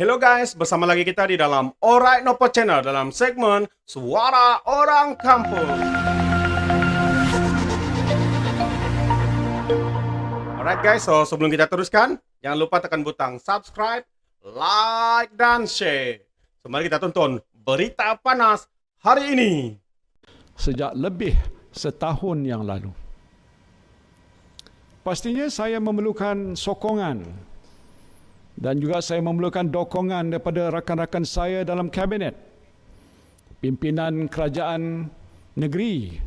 Hello guys, bersama lagi kita di dalam Alright Nopo Channel dalam segmen Suara Orang Kampung. Alright guys, so sebelum kita teruskan, jangan lupa tekan butang subscribe, like, dan share. So mari kita tonton berita panas hari ini. Sejak lebih setahun yang lalu. Pastinya saya memerlukan sokongan dan juga saya memerlukan dokongan daripada rakan-rakan saya dalam kabinet, pimpinan kerajaan negeri,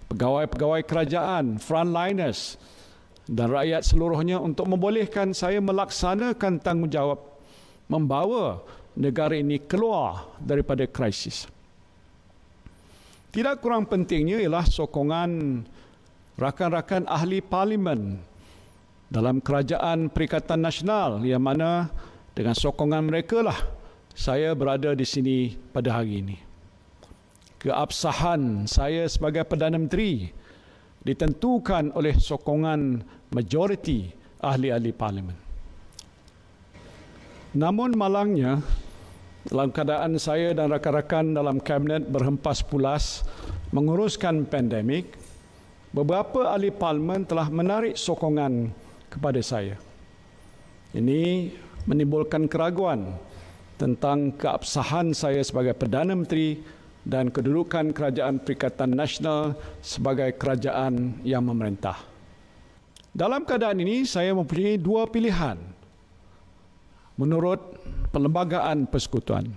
pegawai-pegawai kerajaan, frontliners dan rakyat seluruhnya untuk membolehkan saya melaksanakan tanggungjawab membawa negara ini keluar daripada krisis. Tidak kurang pentingnya ialah sokongan rakan-rakan ahli parlimen dalam Kerajaan Perikatan Nasional yang mana dengan sokongan mereka lah saya berada di sini pada hari ini. Keabsahan saya sebagai Perdana Menteri ditentukan oleh sokongan majoriti ahli-ahli parlimen. Namun malangnya, dalam keadaan saya dan rakan-rakan dalam kabinet berhempas pulas menguruskan pandemik, beberapa ahli parlimen telah menarik sokongan kepada saya. Ini menimbulkan keraguan tentang keabsahan saya sebagai Perdana Menteri dan kedudukan Kerajaan Perikatan Nasional sebagai kerajaan yang memerintah. Dalam keadaan ini, saya mempunyai dua pilihan. Menurut Perlembagaan Persekutuan,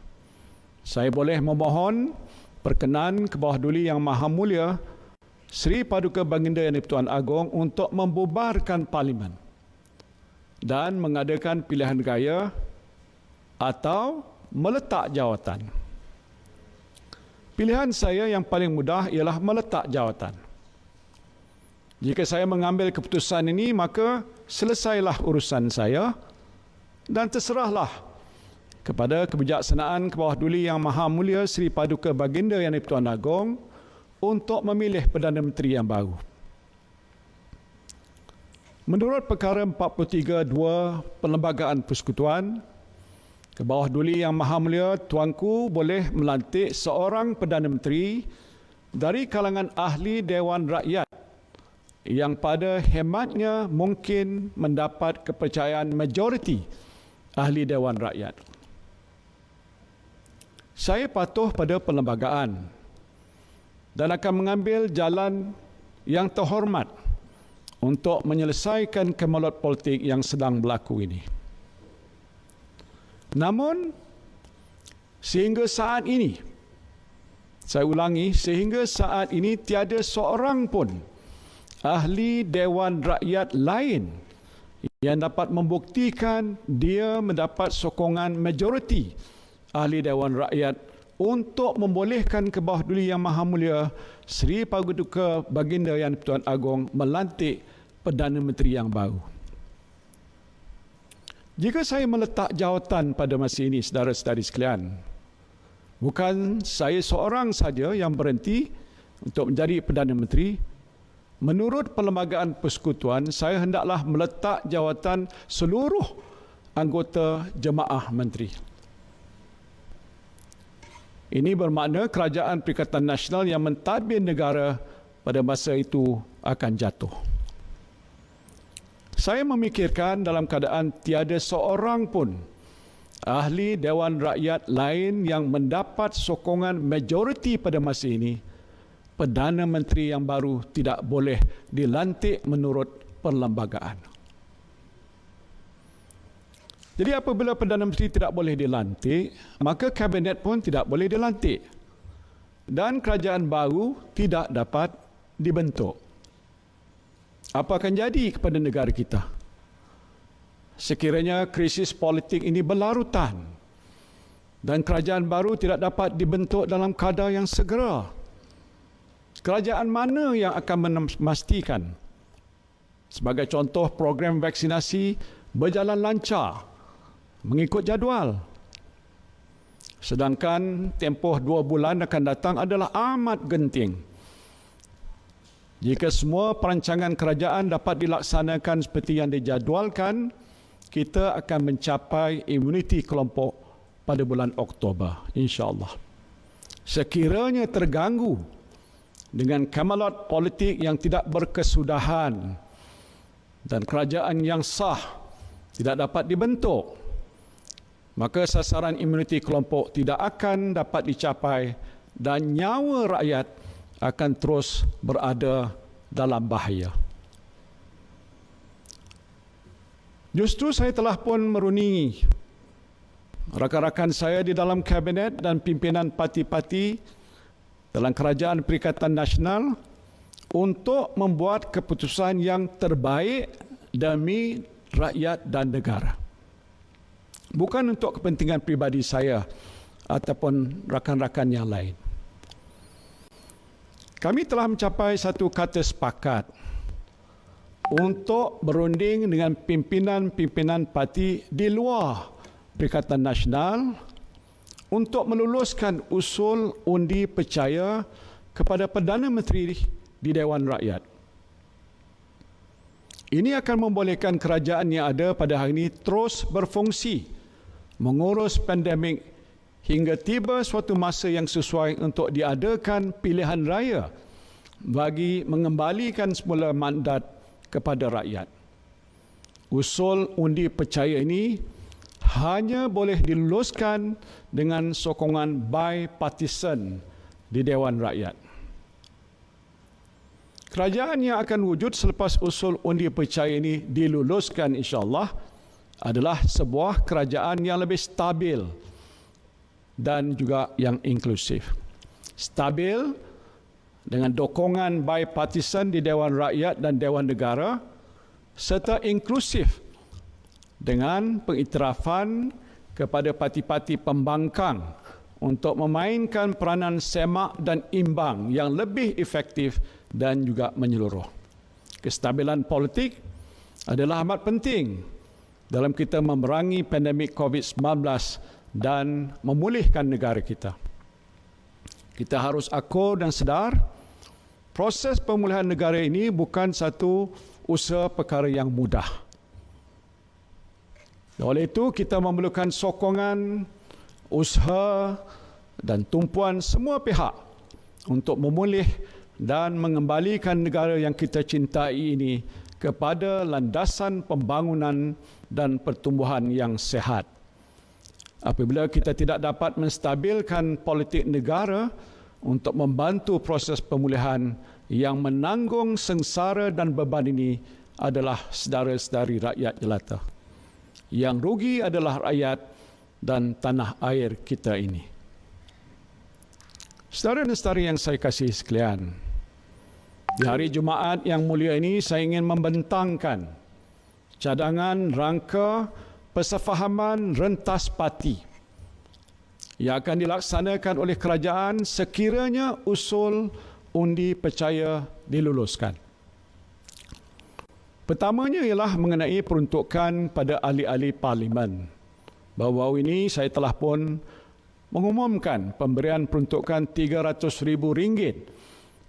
saya boleh memohon perkenan ke bawah duli Yang Maha Mulia Seri Paduka Baginda Yang di-Pertuan Agong untuk membubarkan parlimen dan mengadakan pilihan raya atau meletak jawatan. Pilihan saya yang paling mudah ialah meletak jawatan. Jika saya mengambil keputusan ini, maka selesailah urusan saya dan terserahlah kepada kebijaksanaan ke bawah duli Yang Maha Mulia Seri Paduka Baginda Yang di-Pertuan Agong untuk memilih Perdana Menteri yang baru. Menurut Perkara 43.2 Perlembagaan Persekutuan, ke bawah duli Yang Maha Mulia Tuanku boleh melantik seorang Perdana Menteri dari kalangan ahli Dewan Rakyat yang pada hematnya mungkin mendapat kepercayaan majoriti ahli Dewan Rakyat. Saya patuh pada perlembagaan dan akan mengambil jalan yang terhormat untuk menyelesaikan kemelut politik yang sedang berlaku ini. Namun, sehingga saat ini, saya ulangi, sehingga saat ini tiada seorang pun ahli Dewan Rakyat lain yang dapat membuktikan dia mendapat sokongan majoriti ahli Dewan Rakyat untuk membolehkan ke bawah duli Yang Maha Mulia Seri Paduka Baginda Yang di-Pertuan Agong melantik Perdana Menteri yang baru. Jika saya meletak jawatan pada masa ini, saudara-saudari sekalian, bukan saya seorang saja yang berhenti untuk menjadi Perdana Menteri. Menurut Perlembagaan Persekutuan, saya hendaklah meletak jawatan seluruh anggota Jemaah Menteri. Ini bermakna Kerajaan Perikatan Nasional yang mentadbir negara pada masa itu akan jatuh. Saya memikirkan dalam keadaan tiada seorang pun ahli Dewan Rakyat lain yang mendapat sokongan majoriti pada masa ini, Perdana Menteri yang baru tidak boleh dilantik menurut perlembagaan. Jadi apabila Perdana Menteri tidak boleh dilantik, maka kabinet pun tidak boleh dilantik. Dan kerajaan baru tidak dapat dibentuk. Apa akan jadi kepada negara kita? Sekiranya krisis politik ini berlarutan dan kerajaan baru tidak dapat dibentuk dalam kadar yang segera, kerajaan mana yang akan memastikan, sebagai contoh, program vaksinasi berjalan lancar mengikut jadual? Sedangkan tempoh 2 bulan akan datang adalah amat genting. Jika semua perancangan kerajaan dapat dilaksanakan seperti yang dijadualkan, kita akan mencapai imuniti kelompok pada bulan Oktober, insya-Allah. Sekiranya terganggu dengan kamalot politik yang tidak berkesudahan dan kerajaan yang sah tidak dapat dibentuk, maka sasaran imuniti kelompok tidak akan dapat dicapai dan nyawa rakyat akan terus berada dalam bahaya. Justru saya telah pun merundingi rakan-rakan saya di dalam kabinet dan pimpinan parti-parti dalam Kerajaan Perikatan Nasional untuk membuat keputusan yang terbaik demi rakyat dan negara. Bukan untuk kepentingan pribadi saya ataupun rakan-rakan yang lain. Kami telah mencapai satu kata sepakat untuk berunding dengan pimpinan-pimpinan parti di luar Perikatan Nasional untuk meluluskan usul undi percaya kepada Perdana Menteri di Dewan Rakyat. Ini akan membolehkan kerajaan yang ada pada hari ini terus berfungsi, mengurus pandemik hingga tiba suatu masa yang sesuai untuk diadakan pilihan raya bagi mengembalikan semula mandat kepada rakyat. Usul undi percaya ini hanya boleh diluluskan dengan sokongan bipartisan di Dewan Rakyat. Kerajaan yang akan wujud selepas usul undi percaya ini diluluskan insya-Allah adalah sebuah kerajaan yang lebih stabil dan juga yang inklusif. Stabil dengan dukungan bipartisan di Dewan Rakyat dan Dewan Negara serta inklusif dengan pengiktirafan kepada parti-parti pembangkang untuk memainkan peranan semak dan imbang yang lebih efektif dan juga menyeluruh. Kestabilan politik adalah amat penting dalam kita memerangi pandemik COVID-19 dan memulihkan negara kita. Kita harus akur dan sedar proses pemulihan negara ini bukan satu usaha perkara yang mudah. Oleh itu, kita memerlukan sokongan, usaha dan tumpuan semua pihak untuk memulih dan mengembalikan negara yang kita cintai ini kepada landasan pembangunan dan pertumbuhan yang sehat. Apabila kita tidak dapat menstabilkan politik negara untuk membantu proses pemulihan, yang menanggung sengsara dan beban ini adalah saudara-saudari rakyat jelata. Yang rugi adalah rakyat dan tanah air kita ini. Saudara dan saudari yang saya kasihi sekalian, di hari Jumaat yang mulia ini saya ingin membentangkan cadangan rangka persefahaman rentas parti yang akan dilaksanakan oleh kerajaan sekiranya usul undi percaya diluluskan. Pertamanya ialah mengenai peruntukan pada ahli-ahli parlimen. Baru-baru ini saya telah pun mengumumkan pemberian peruntukan RM300,000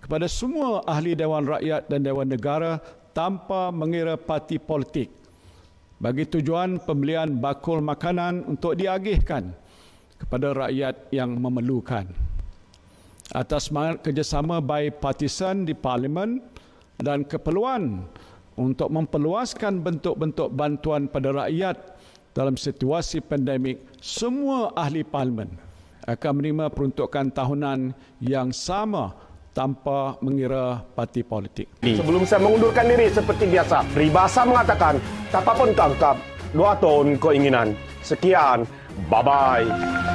kepada semua ahli Dewan Rakyat dan Dewan Negara tanpa mengira parti politik bagi tujuan pembelian bakul makanan untuk diagihkan kepada rakyat yang memerlukan. Atas semangat kerjasama bipartisan di Parlimen dan keperluan untuk memperluaskan bentuk-bentuk bantuan pada rakyat dalam situasi pandemik, semua ahli Parlimen akan menerima peruntukan tahunan yang sama tanpa mengira parti politik. Sebelum saya mengundurkan diri seperti biasa, peribahasa mengatakan, tapapun tangkap, 2 tahun keinginan. Sekian, bye-bye.